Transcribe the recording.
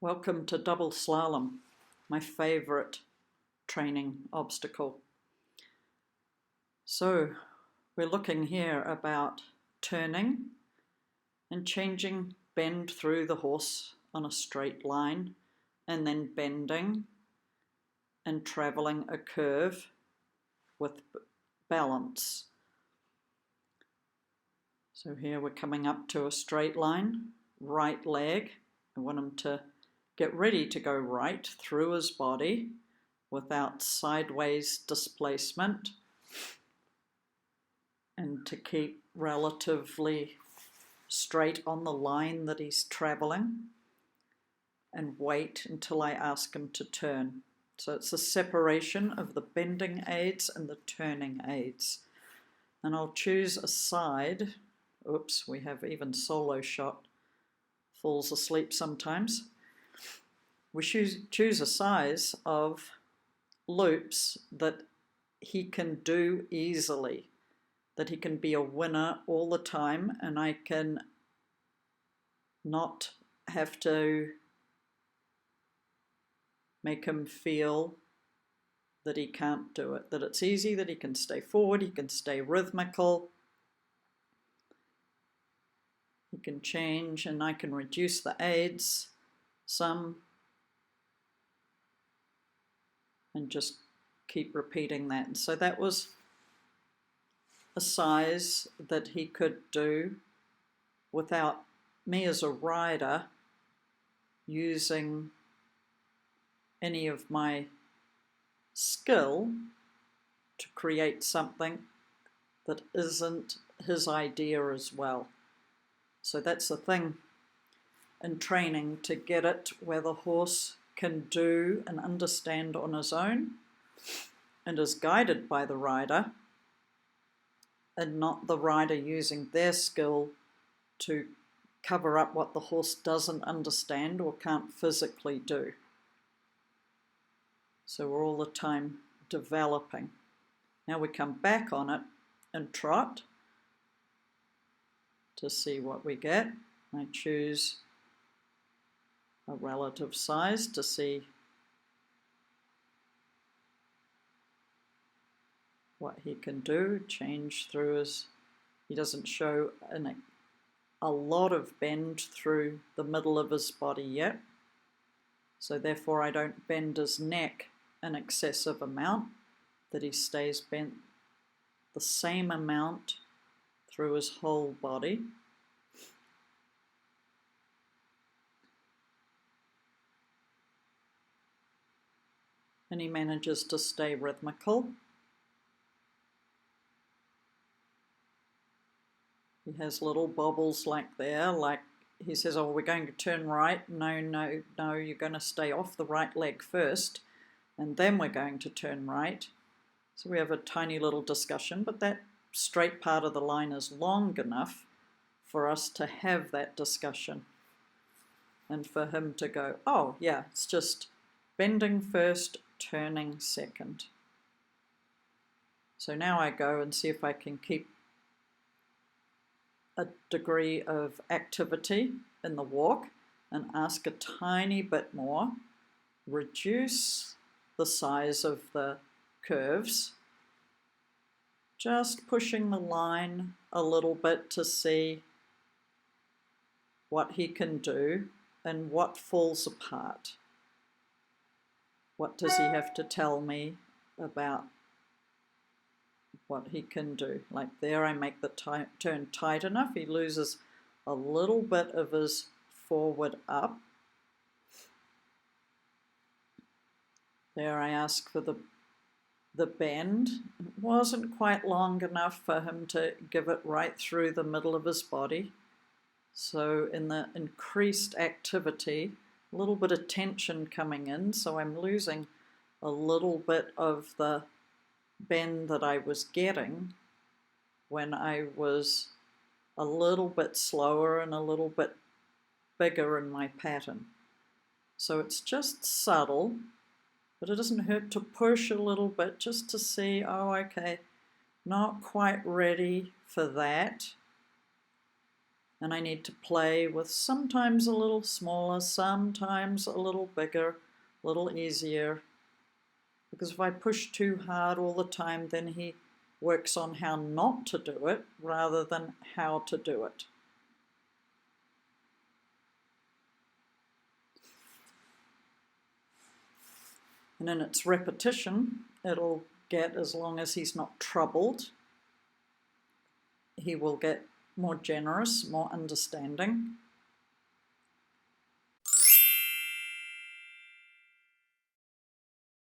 Welcome to Double Slalom, my favorite training obstacle. So we're looking here about turning and changing bend through the horse on a straight line, and then bending and traveling a curve with balance. So here we're coming up to a straight line, right leg. I want him to get ready to go right through his body without sideways displacement, and to keep relatively straight on the line that he's traveling, and wait until I ask him to turn. So it's a separation of the bending aids and the turning aids. And I'll choose a side. Oops, we have even solo shot falls asleep sometimes. We choose a size of loops that he can do easily, that he can be a winner all the time, and I can not have to make him feel that he can't do it, that it's easy, that he can stay forward, he can stay rhythmical, he can change, and I can reduce the aids some and just keep repeating that. And so that was a size that he could do without me as a rider using any of my skill to create something that isn't his idea as well. So that's the thing in training, to get it where the horse can do and understand on his own and is guided by the rider, and not the rider using their skill to cover up what the horse doesn't understand or can't physically do. So we're all the time developing. Now we come back on it and trot to see what we get. I choose a relative size to see what he can do, change through his, he doesn't show a lot of bend through the middle of his body yet, so therefore I don't bend his neck an excessive amount, that he stays bent the same amount through his whole body. And he manages to stay rhythmical. He has little bobbles like there, like he says, oh, we're going to turn right. No, you're going to stay off the right leg first, and then we're going to turn right. So we have a tiny little discussion, but that straight part of the line is long enough for us to have that discussion, and for him to go, oh yeah, it's just bending first, turning second. So now I go and see if I can keep a degree of activity in the walk and ask a tiny bit more, reduce the size of the curves, just pushing the line a little bit to see what he can do and what falls apart. What does he have to tell me about what he can do? Like there, I make the turn tight enough. He loses a little bit of his forward up. There I ask for the bend. It wasn't quite long enough for him to give it right through the middle of his body. So in the increased activity, a little bit of tension coming in, so I'm losing a little bit of the bend that I was getting when I was a little bit slower and a little bit bigger in my pattern. So it's just subtle, but it doesn't hurt to push a little bit just to see, oh, okay, not quite ready for that. And I need to play with sometimes a little smaller, sometimes a little bigger, a little easier. Because if I push too hard all the time, then he works on how not to do it rather than how to do it. And in its repetition, it'll get, as long as he's not troubled, he will get more generous, more understanding.